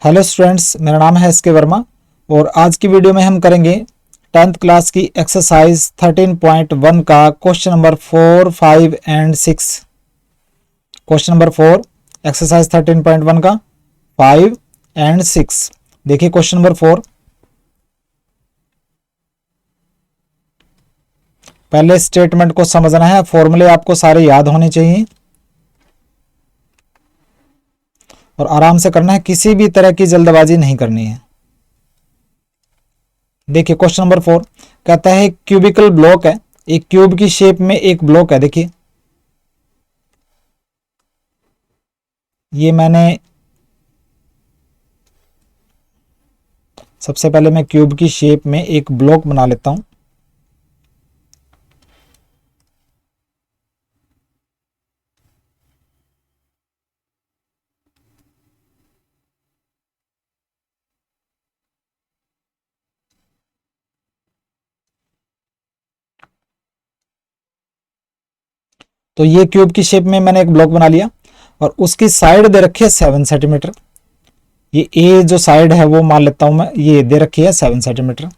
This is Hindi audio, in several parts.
हेलो स्टूडेंट्स, मेरा नाम है एस के वर्मा और आज की वीडियो में हम करेंगे 10th क्लास की एक्सरसाइज 13.1 का question number 4, 5 and 6। Question number 4 exercise 13.1 का 5 एंड 6। देखिए क्वेश्चन नंबर 4। पहले स्टेटमेंट को समझना है, फॉर्मूले आपको सारे याद होने चाहिए और आराम से करना है, किसी भी तरह की जल्दबाजी नहीं करनी है। देखिए क्वेश्चन नंबर 4 कहता है क्यूबिकल ब्लॉक है, एक क्यूब की शेप में एक ब्लॉक है। देखिए ये मैंने सबसे पहले मैं क्यूब की शेप में एक ब्लॉक बना लेता हूं। तो ये क्यूब की शेप में मैंने एक ब्लॉक बना लिया और उसकी साइड दे रखी है 7 सेंटीमीटर। ये ए जो साइड है वो मान लेता हूं मैं, ये दे रखी है 7 सेंटीमीटर।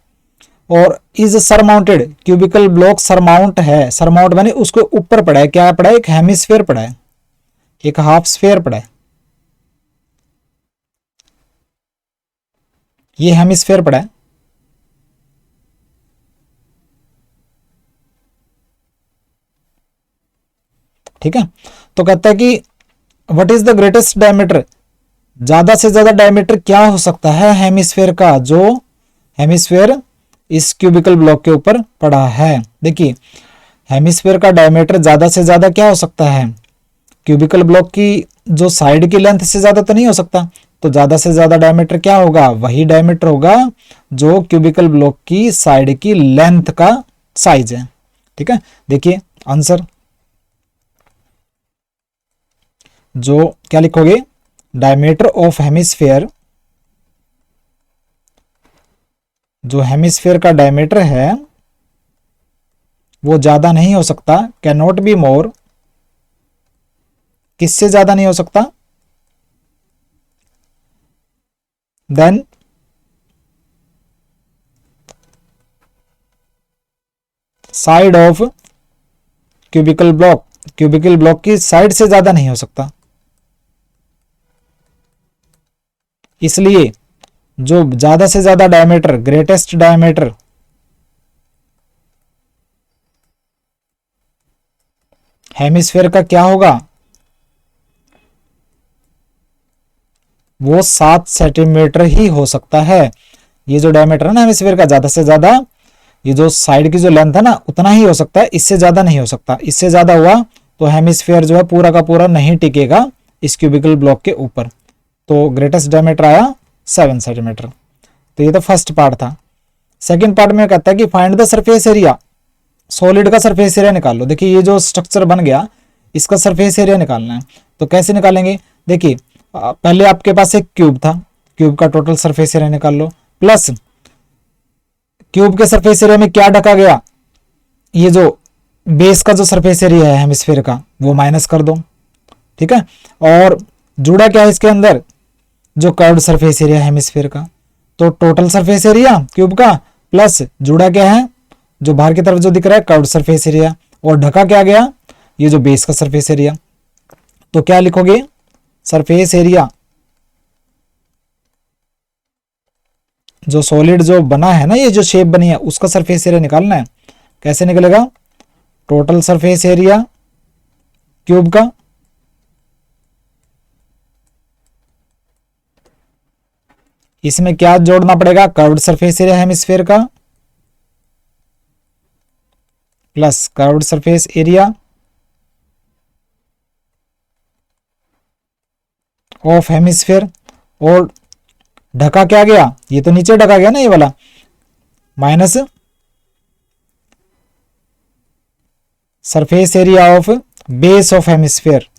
और is surmounted, cubical block surmount है, सरमाउंट माने उसके ऊपर पड़ा है। क्या पड़ा है? एक हेमिस्फीयर पड़ा है, एक हाफ स्फीयर पड़ा है। ये हेमिस्फीयर पड़ा है। ठीक है, तो कहता है कि what is the greatest diameter, ज्यादा से ज्यादा डायमीटर क्या हो सकता है हेमिस्फीयर का, जो हेमिस्फीयर इस क्यूबिकल ब्लॉक के ऊपर पड़ा है। देखिए हेमिस्फीयर का डायमीटर ज्यादा से ज्यादा क्या हो सकता है, क्यूबिकल ब्लॉक की जो साइड की लेंथ से ज्यादा तो नहीं हो सकता, तो ज्यादा से ज्यादा डायमीटर क्या होगा, वही डायमीटर होगा जो क्यूबिकल ब्लॉक की साइड की लेंथ का साइज है। ठीक है, देखिए आंसर जो क्या लिखोगे, डायमीटर ऑफ हेमिस्फीयर, जो हेमिस्फीयर का डायमीटर है वो ज्यादा नहीं हो सकता, कैन नॉट बी मोर, किससे ज्यादा नहीं हो सकता, then side of cubicle block, cubicle block की साइड से ज्यादा नहीं हो सकता। इसलिए जो ज्यादा से ज्यादा डायमीटर, ग्रेटेस्ट डायमीटर हेमिस्फीयर का क्या होगा, वो 7 सेंटीमीटर ही हो सकता है। ये जो डायमीटर है ना हेमिस्फीयर का, ज्यादा से ज्यादा ये जो साइड की जो लेंथ है ना उतना ही हो सकता है, इससे ज्यादा नहीं हो सकता। इससे ज्यादा हुआ तो हेमिस्फीयर जो है पूरा का पूरा नहीं टिकेगा इस क्यूबिकल ब्लॉक के ऊपर। तो ग्रेटेस्ट डायमीटर आया 7 सेंटीमीटर। तो ये तो फर्स्ट पार्ट था। सेकंड पार्ट में कहता है कि find the surface area, solid का सरफेस एरिया निकाल लो। देखिए ये जो स्ट्रक्चर बन गया इसका सरफेस एरिया निकालना है। तो कैसे निकालेंगे, देखिए पहले आपके पास एक क्यूब था, क्यूब का टोटल सरफेस एरिया निकाल लो, प्लस क्यूब के सरफेस एरिया में क्या ढका गया, ये जो बेस का जो सरफेस एरिया है हेमिस्फीयर का वो माइनस कर दो। ठीक है, और जुड़ा क्या है इसके अंदर, जो कर्व्ड सरफेस एरिया हेमिस्फीयर का। तो टोटल सरफेस एरिया क्यूब का प्लस जुड़ा क्या है, जो बाहर की तरफ जो दिख रहा है कर्व्ड सरफेस एरिया, और ढका क्या गया, ये जो बेस का सरफेस एरिया। तो क्या लिखोगे, सरफेस एरिया, जो सॉलिड जो बना है ना, ये जो शेप बनी है उसका सरफेस एरिया निकालना है। कैसे निकलेगा, टोटल सरफेस एरिया क्यूब का इसमें क्या जोड़ना पड़ेगा, कर्व्ड सरफेस एरिया हेमिस्फीयर का plus curved surface area of hemisphere, और ढका क्या गया, ये तो नीचे ढका गया ना ये वाला, minus surface area of base of hemisphere.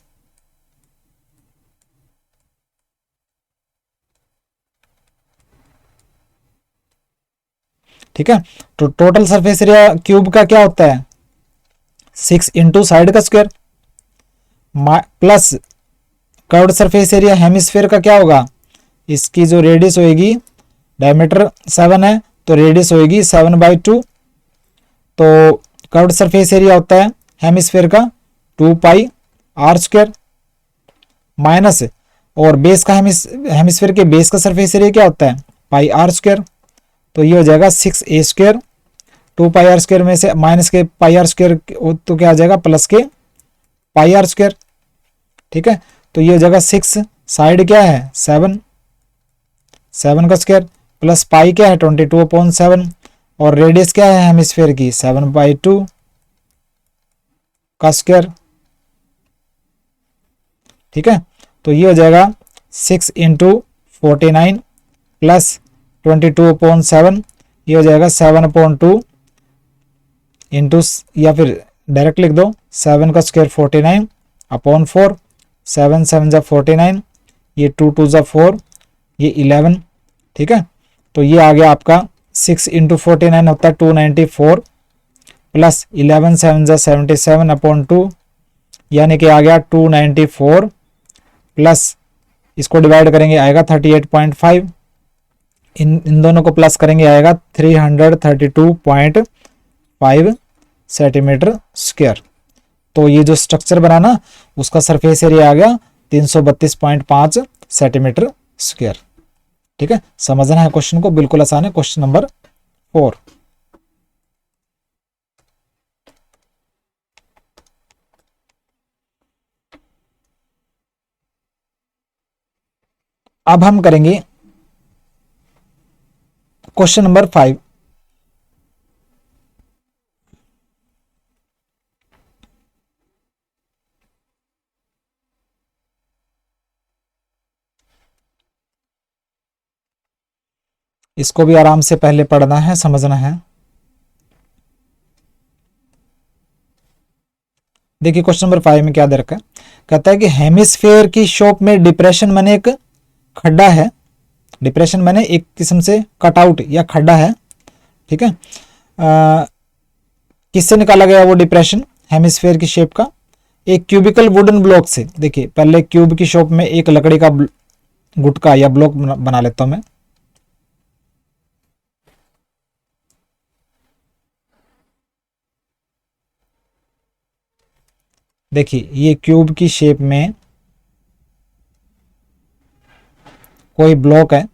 ठीक है, तो टोटल सरफेस एरिया क्यूब का क्या होता है, 6 इंटू साइड का square plus curved surface area hemisphere का क्या होगा, इसकी जो रेडियस होएगी, डायमीटर 7 है तो रेडियस होएगी 7/2। तो कर्व्ड सरफेस एरिया होता है हेमिस्फेयर का 2πr² माइनस, और बेस का हेमिस्फेयर के बेस का सरफेस एरिया क्या होता है πr²। तो ये हो जाएगा 6a²। 2πr² में से माइनस के πr² तो क्या आ जाएगा प्लस के πr²। ठीक है, तो ये हो जाएगा 6, साइड क्या है 7, 7 का स्क्वायर प्लस पाई क्या है 22/7, और रेडियस क्या है हेमिस्फेयर की 7/2 का स्क्वायर। ठीक है, तो ये हो जाएगा 6 × 49 प्लस 22/7, ये हो जाएगा 7/2 इंटू, या फिर डायरेक्ट लिख दो 7 का स्क्वायर 49/4, 7 7 जा 49, ये 2 2 जा 4, ये 11। ठीक है, तो ये आ गया आपका 6 × 49 होता है 294 प्लस 11 7 जा 77/2, यानी कि आ गया 294 प्लस इसको डिवाइड करेंगे आएगा 38.5, इन दोनों को प्लस करेंगे आएगा 332.5 सेंटीमीटर स्क्वायर। तो ये जो स्ट्रक्चर बना ना उसका सरफेस एरिया आ गया 332.5 सेंटीमीटर स्क्वायर। ठीक है, समझना है क्वेश्चन को, बिल्कुल आसान है। क्वेश्चन नंबर 4, अब हम करेंगे क्वेश्चन नंबर 5। इसको भी आराम से पहले पढ़ना है, समझना है। देखिए क्वेश्चन नंबर 5 में क्या दे रखा है, कहता है कि हेमिस्फेयर की शेप में डिप्रेशन माने एक खड्डा है, डिप्रेशन माने एक किस्म से कटआउट या खड्डा है। ठीक है, किससे निकाला गया वो डिप्रेशन हेमिस्फेयर की शेप का, एक क्यूबिकल वुडन ब्लॉक से। देखिए पहले क्यूब की शेप में एक लकड़ी का गुटका या ब्लॉक बना लेता हूं मैं। देखिए ये क्यूब की शेप में कोई ब्लॉक है,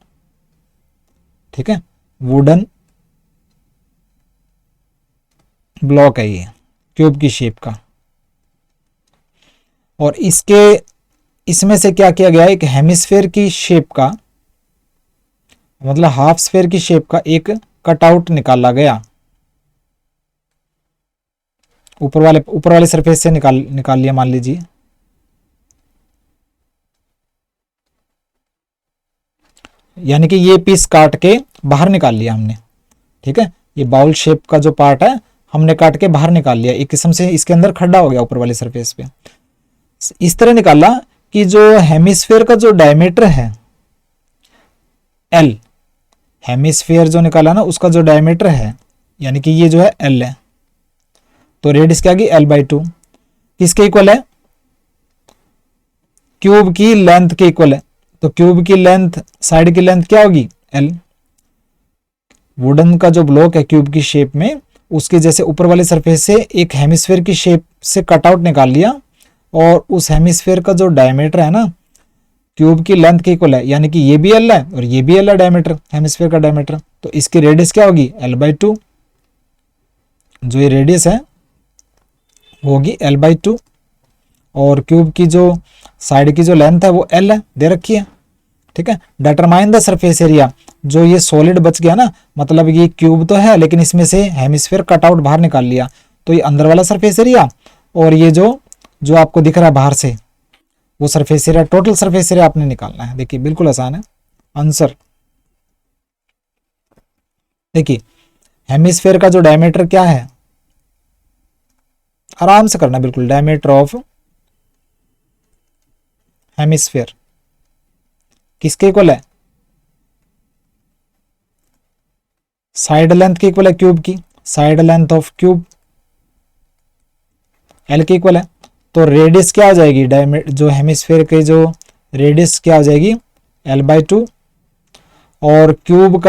ठीक है, वुडन ब्लॉक है ये क्यूब की शेप का, और इसमें से क्या किया गया, एक हेमिस्फेयर की शेप का मतलब हाफ स्फेयर की शेप का एक कटआउट निकाला गया, ऊपर वाले सरफेस से निकाल लिया मान लीजिए। यानी कि ये पीस काट के बाहर निकाल लिया हमने। ठीक है, ये बाउल शेप का जो पार्ट है हमने काट के बाहर निकाल लिया, एक किस्म से इसके अंदर खड्डा हो गया ऊपर वाले सरफेस पे। इस तरह निकाला कि जो हेमिस्फेयर का जो डायमीटर है L, हेमिस्फेयर जो निकाला ना उसका जो डायमीटर है यानी कि ये जो है L है, तो रेडियस क्या होगी L/2, किसके इक्वल है, क्यूब की लेंथ के इक्वल है। तो क्यूब की लेंथ, साइड की लेंथ क्या होगी L। वुडन का जो ब्लॉक है क्यूब की शेप में, उसके जैसे ऊपर वाले सरफेस से एक हेमिस्फेयर की शेप से कटआउट निकाल लिया, और उस हेमिस्फेयर का जो डायमीटर है ना क्यूब की लेंथ के इक्वल है, यानी कि ये भी L है और ये भी L है डायमीटर, हेमिस्फेयर का डायमीटर। तो इसकी रेडियस क्या होगी L/2, जो ये रेडियस है वो होगी L/2, और क्यूब की जो साइड की जो लेंथ है वो L है, दे रखी है। ठीक है, डिटरमाइन द सरफेस एरिया, जो ये सॉलिड बच गया ना, मतलब ये क्यूब तो है लेकिन इसमें से हेमिस्फेयर कटआउट बाहर निकाल लिया, तो ये अंदर वाला सरफेस एरिया और ये जो आपको दिख रहा है बाहर से वो surface area, total surface area आपने निकालना है। देखिए बिल्कुल आसान है आंसर। देखिए हेमिस्फेयर का जो डायमीटर क्या है, आराम से करना बिल्कुल, डायमीटर ऑफ हेमिस्फेयर किसके इक्वल है, साइड लेंथ के इक्वल है क्यूब की, side length of cube L के इक्वल है। तो रेडियस क्या हो जाएगी, डायमीटर जो हेमिस्फेयर के जो रेडियस क्या हो जाएगी L/2, और क्यूब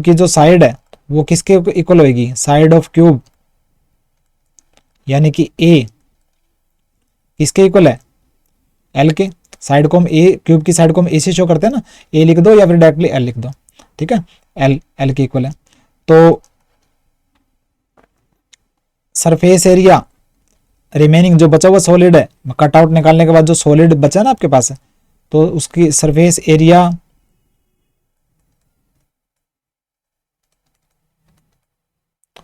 की जो साइड है वो किसके इक्वल होगी, साइड ऑफ क्यूब यानी कि ए किसके इक्वल है, एल के। साइड को हम ए, क्यूब की साइड को हम ए से शो करते हैं ना, ए लिख दो या फिर डायरेक्टली एल लिख दो, ठीक है, एल के इक्वल है। तो सरफेस एरिया रिमेनिंग जो बचा हुआ सॉलिड है, कट आउट निकालने के बाद जो सॉलिड बचा ना आपके पास है, तो उसकी surface area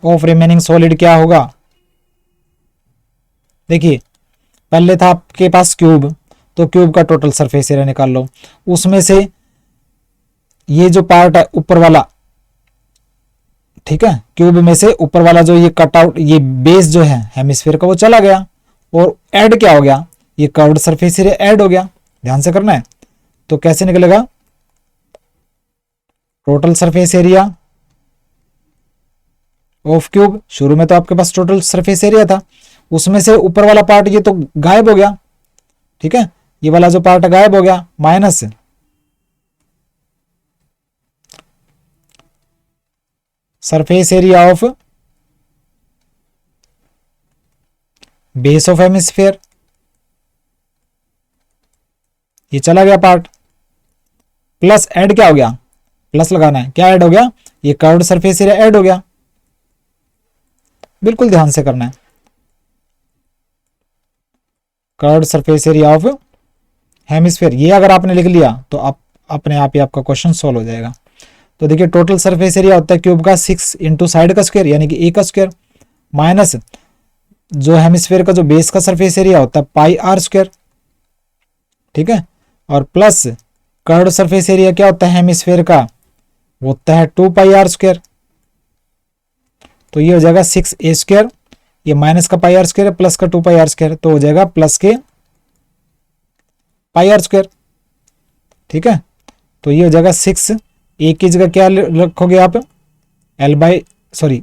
of remaining solid क्या होगा। देखिए पहले था आपके पास क्यूब, तो क्यूब का टोटल सरफेस एरिया निकाल लो, उसमें से ये जो पार्ट है ऊपर वाला, ठीक है, क्यूब में से ऊपर वाला जो ये कट आउट, ये बेस जो है हेमिस्फीयर का वो चला गया, और ऐड क्या हो गया, ये कर्व्ड सरफेस एरिया ऐड हो गया, ध्यान से करना है। तो कैसे निकलेगा, total surface area of cube, शुरू में तो आपके पास टोटल सरफेस एरिया था, उसमें से ऊपर वाला पार्ट ये तो गायब हो गया, ठीक है, ये वाला जो पार्ट गायब हो गया, minus surface area of base of hemisphere, ये चला गया पार्ट, प्लस ऐड क्या हो गया, प्लस लगाना है, क्या ऐड हो गया, ये कर्व्ड सरफेस एरिया ऐड हो गया, बिल्कुल ध्यान से करना है, curved surface area of hemisphere, ये अगर आपने लिख लिया तो आप अपने आप ही आपका क्वेश्चन सॉल्व हो जाएगा। तो देखिए टोटल सरफेस एरिया होता है क्यूब का 6 इंटू साइड का स्क्वायर यानी कि ए का स्क्वायर, माइनस जो हेमिस्फीयर का जो बेस का सरफेस एरिया होता है पाई आर स्क्वायर, ठीक है, और प्लस कर्व्ड सरफेस एरिया क्या होता है हेमिस्फीयर का, वो होता है 2 पाई आर स्क्वायर, तो ये हो जाएगा 6 ए स्क्वायर, ये माइनस का पाई आर स्क्वायर है प्लस का 2 पाई आर स्क्वायर, तो हो जाएगा प्लस के पाई आर स्क्वायर, ठीक है। तो ये हो जाएगा 6, ए की जगह क्या रखोगे आप, एल बाई सॉरी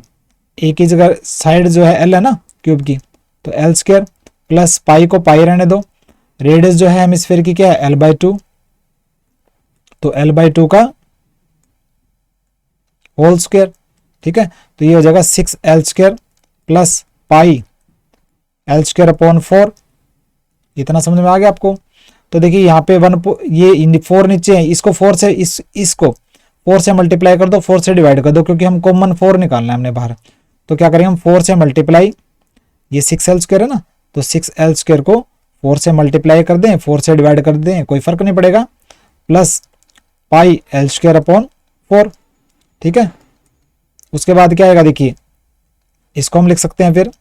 ए की जगह साइड जो है एल है ना क्यूब की, तो एल स्क्वायर प्लस पाई को पाई रहने दो, रेडियस जो है हेमिस्फीयर की क्या है एल बाई 2, तो एल बाई 2 का होल स्क्वायर, ठीक है। तो ये हो जाएगा 6 L square plus pi L square upon 4, इतना समझ में आ गया आपको। तो देखिए यहाँ पे 1 ये 4 नीचे है, इसको 4 से इसको 4 से मल्टीप्लाई कर दो, 4 से डिवाइड कर दो, क्योंकि हम कॉमन 4 निकालना है हमने बाहर, तो क्या करेंगे हम 4 से मल्टीप्लाई, ये 6 एल स्क्वायर है ना, तो 6 एल स्क्वायर को 4 से मल्टीप्लाई कर दें, 4 से डिवाइड कर दें, कोई फर्क नहीं पड़ेगा, plus pi L square upon 4, ठीक है। उसके बाद क्या आएगा, देखिए इसको हम लिख सकते हैं, फिर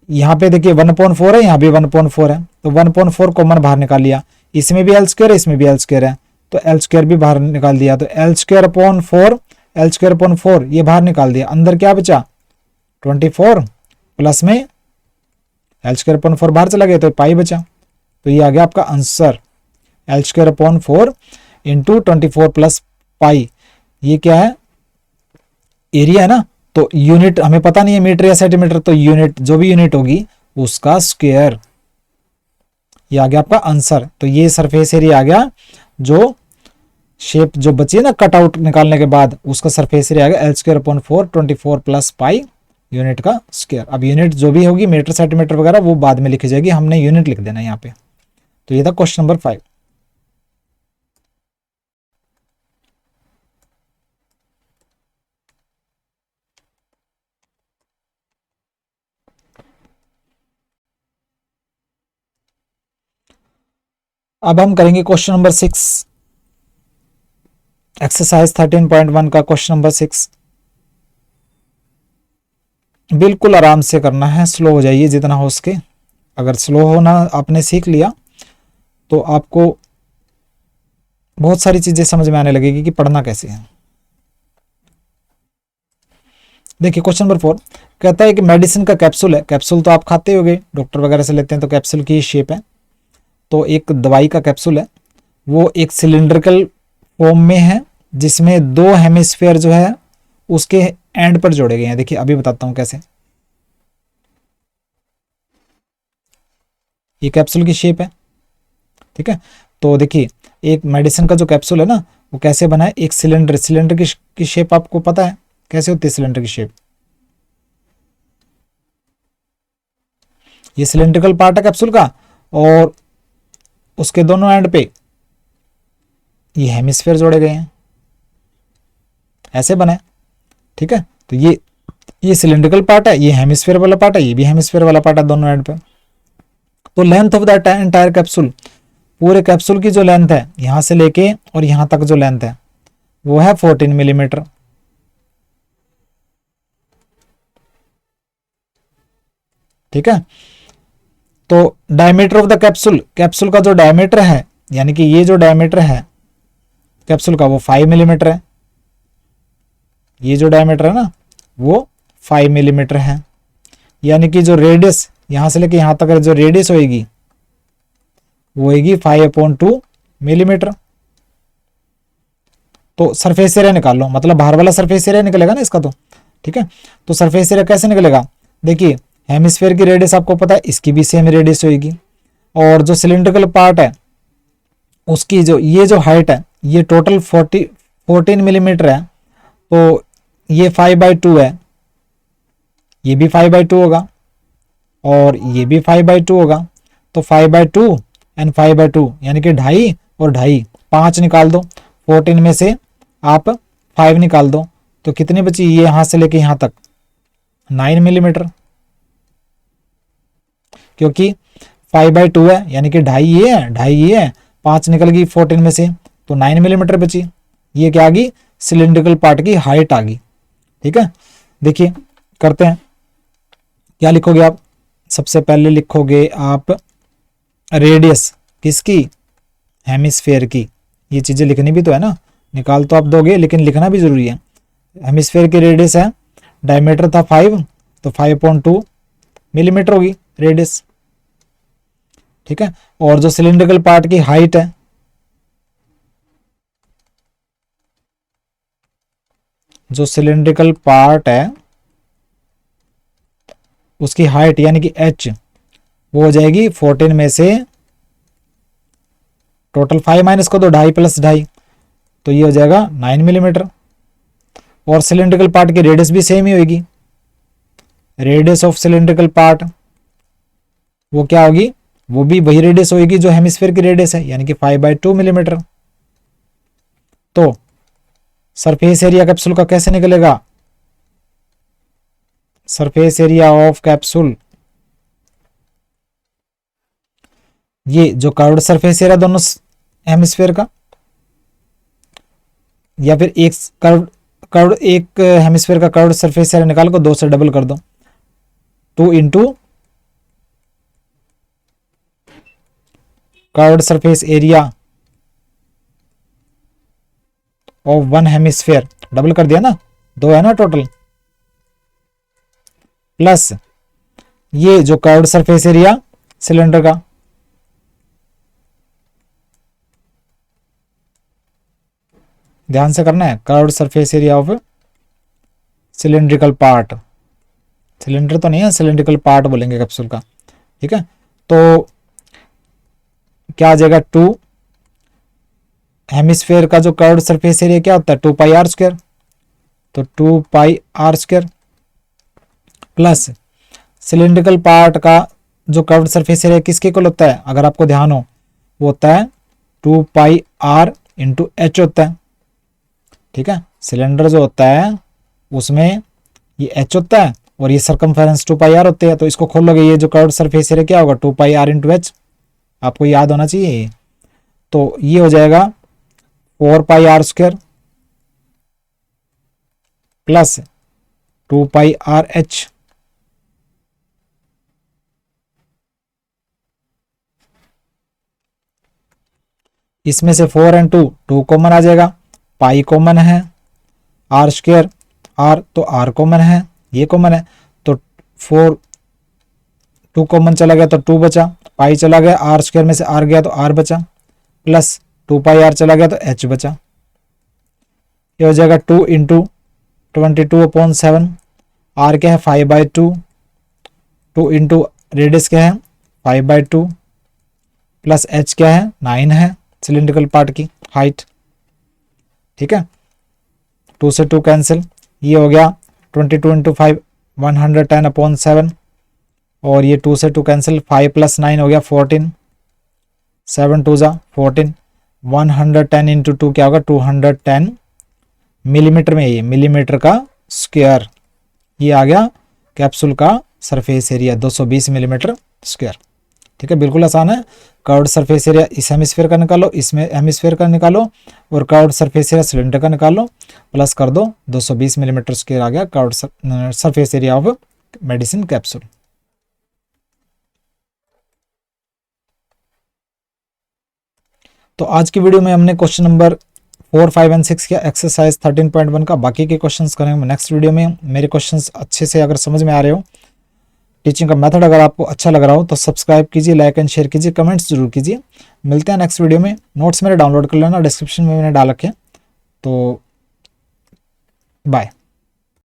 यहाँ पे देखिए 1/4 है, यहाँ भी 1/4 है, तो 1/4 कॉमन बाहर निकाल लिया, इसमें भी एल स्क्वायर है इसमें भी एल स्क्वायर है, तो एल स्क्वायर भी बाहर निकाल दिया, तो L square upon 4, L square upon 4 ये बाहर निकाल दिया, अंदर क्या बचा 24 प्लस में एल स्क्वायर अपॉन 4 बाहर चला गया, तो पाई बचा, तो ये आ गया आपका answer, L square upon 4 into 24 plus pi, ये क्या है एरिया है ना, तो यूनिट हमें पता नहीं है मीटर या सेंटीमीटर, तो यूनिट जो भी यूनिट होगी उसका स्क्वायर, ये आ गया आपका आंसर। तो ये सरफेस एरिया आ गया, जो शेप जो बची है ना कट आउट निकालने के बाद, उसका सरफेस एरिया आ गया L square upon 4 24 plus pi unit का स्क्वायर। अब यूनिट जो भी होगी मीटर सेंटीमीटर वगैरह वो बाद में लिखी जाएगी, हमने यूनिट लिख देना यहाँ पे। तो ये था क्वेश्चन नंबर 5। अब हम करेंगे क्वेश्चन नंबर 6, एक्सरसाइज 13.1 का क्वेश्चन नंबर 6। बिल्कुल आराम से करना है, स्लो हो जाइए जितना हो सके, अगर स्लो होना आपने सीख लिया तो आपको बहुत सारी चीजें समझ में आने लगेगी कि पढ़ना कैसे है। देखिए क्वेश्चन नंबर 4 कहता है कि मेडिसिन का कैप्सूल है, कैप्सूल तो आप खाते होगे, डॉक्टर वगैरह से लेते हैं, तो कैप्सूल की शेप है, तो एक दवाई का कैप्सूल है, वो एक सिलिंड्रिकल फॉर्म में है, जिसमें 2 हेमिस्फीयर जो है उसके एंड पर जोड़े गए हैं। देखिए अभी बताता हूं कैसे, ये कैप्सूल की शेप है, ठीक है, तो देखिए एक मेडिसिन का जो कैप्सूल है ना वो कैसे बना है, एक सिलेंडर, सिलेंडर की शेप आपको पता है कैसे होती है सिलेंडर की शेप, ये सिलेंड्रिकल पार्ट है कैप्सूल का और उसके दोनों एंड पे ये हेमिस्फीयर जोड़े गए हैं, ऐसे बना है। ठीक है, तो ये सिलेंड्रिकल पार्ट है, ये हेमिस्फीयर वाला पार्ट है, ये भी हेमिस्फीयर वाला पार्ट है दोनों एंड पे। तो length of the entire capsule, पूरे कैप्सूल की जो लेंथ है यहां से लेके और यहां तक जो लेंथ है वो है 14 मिलीमीटर। ठीक है, तो diameter of the capsule, capsule का जो डायमीटर है यानी कि ये जो डायमीटर है कैप्सूल का वो 5 मिलीमीटर है, ये जो डायमीटर है ना वो 5 मिलीमीटर है। यानी कि जो रेडियस यहां से लेके यहां तक जो रेडियस होगी वो होगी 5/2 मिलीमीटर। तो सरफेस एरिया निकाल लो, मतलब बाहर वाला सरफेस एरिया निकलेगा ना इसका तो। ठीक है, तो सरफेस एरिया कैसे निकलेगा, देखिए हेमिस्फीयर की रेडियस आपको पता है, इसकी भी सेम रेडियस होगी और जो सिलिंड्रिकल पार्ट है उसकी जो ये जो हाइट है ये टोटल 14 मिलीमीटर है, तो ये 5/2 है, ये भी 5/2 होगा और ये भी 5/2 होगा। तो 5/2 एंड 5/2 यानी कि 2.5 और 2.5, 5 निकाल दो, 14 में से आप 5 निकाल दो तो कितनी बची, ये यहां से लेके यहां तक 9 मिलीमीटर, क्योंकि 5/2 है यानी कि 2.5 ये है, 2.5 ये है, 5 निकल गई 14 में से तो 9 मिलीमीटर बची। ये क्या आ गई, सिलिंड्रिकल पार्ट की हाइट आ गई। ठीक है, देखिए करते हैं, क्या लिखोगे आप, सबसे पहले लिखोगे आप रेडियस किसकी, हेमिस्फीयर की, ये चीजें लिखनी भी तो है ना, निकाल तो आप दोगे लेकिन लिखना भी जरूरी है। हेमिस्फीयर की रेडियस है, डायमीटर था 5 तो 5/2 मिलीमीटर होगी रेडियस। ठीक है, और जो सिलिंड्रिकल पार्ट की हाइट है, जो सिलिंड्रिकल पार्ट है उसकी हाइट यानी कि h वो हो जाएगी 14 में से टोटल 5 माइनस को दो, 2.5 प्लस 2.5 तो ये हो जाएगा 9 मिलीमीटर। और सिलिंड्रिकल पार्ट की रेडियस भी सेम ही होगी, रेडियस ऑफ सिलिंड्रिकल पार्ट वो क्या होगी, वो भी वही रेडियस होगी जो हेमिस्फीयर की रेडियस है यानी कि 5/2 मिलीमीटर। तो सरफेस एरिया कैप्सूल का कैसे निकलेगा, सरफेस एरिया ऑफ कैप्सूल, ये जो कर्व्ड सरफेस एरिया दोनों हेमिस्फीयर का, या फिर एक कर्व्ड एक हेमिस्फीयर का कर्व्ड सरफेस एरिया निकाल को 2 से डबल कर दो, 2 into curved surface area of 1 hemisphere, double कर दिया ना, 2 है ना टोटल, प्लस ये जो कर्व्ड सरफेस एरिया सिलेंडर का, ध्यान से करना है, curved surface area of cylindrical part, cylinder तो नहीं है, सिलिंड्रिकल पार्ट बोलेंगे कैप्सूल का। ठीक है, तो क्या आ जाएगा, 2 हेमिस्फीयर का जो कर्व्ड सरफेस एरिया क्या होता है 2πr², तो 2πr² प्लस सिलिंड्रिकल पार्ट का जो कर्व्ड सरफेस एरिया किसके इक्वल होता है, अगर आपको ध्यान हो वो होता है 2πr इंटू h होता है। ठीक है, सिलेंडर जो होता है उसमें ये h होता है और ये सरकमफेरेंस 2πr होते हैं, तो इसको खोलोगे ये जो कर्व्ड सरफेस एरिया क्या होगा 2πr इंटू h, आपको याद होना चाहिए। तो ये हो जाएगा 4πr² प्लस 2πrh, इसमें से 4 एंड 2 कॉमन आ जाएगा, पाई कॉमन है, r² r तो r कॉमन है, ये कॉमन है तो 2 कॉमन चला गया तो 2 बचा, पाई चला गया, r² में से r गया तो r बचा, प्लस 2πr चला गया तो h बचा। ये हो जाएगा 2 इंटू 22/7, r क्या है 5/2, 2 इंटू रेडियस क्या है 5/2 प्लस h क्या है 9 है सिलिंड्रिकल पार्ट की हाइट, ठीक है। 2 से 2 कैंसिल, ये हो गया 22 इंटू 5 110/7 और ये 2 से 2 कैंसिल, 5 + 9 हो गया 14, 7 2 जा 14, 110 इंटू 2 क्या होगा 210 मिलीमीटर में, ये मिलीमीटर का स्क्वायर, ये आ गया कैप्सूल का सरफेस एरिया 220 मिलीमीटर स्क्वायर, ठीक है। बिल्कुल आसान है। कर्व्ड सरफेस एरिया इस हेमिस्फीयर का निकालो, इसमें हेमिस्फीयर का निकालो और कर्व्ड सरफेस एरिया सिलेंडर का निकालो, प्लस कर दो 220 मिलीमीटर स्क्वायर आ गया curved surface area of medicine capsule. तो आज की वीडियो में हमने क्वेश्चन नंबर 4, 5 एंड 6 किया, एक्सरसाइज 13.1 का। बाकी के क्वेश्चंस करेंगे नेक्स्ट वीडियो में। मेरे क्वेश्चंस अच्छे से अगर समझ में आ रहे हो, टीचिंग का मेथड अगर आपको अच्छा लग रहा हो तो सब्सक्राइब कीजिए, लाइक एंड शेयर कीजिए, कमेंट्स जरूर कीजिए। मिलते हैं नेक्स्ट वीडियो में। नोट्स मेरे डाउनलोड कर लेना, डिस्क्रिप्शन में मैंने डाल रखे, तो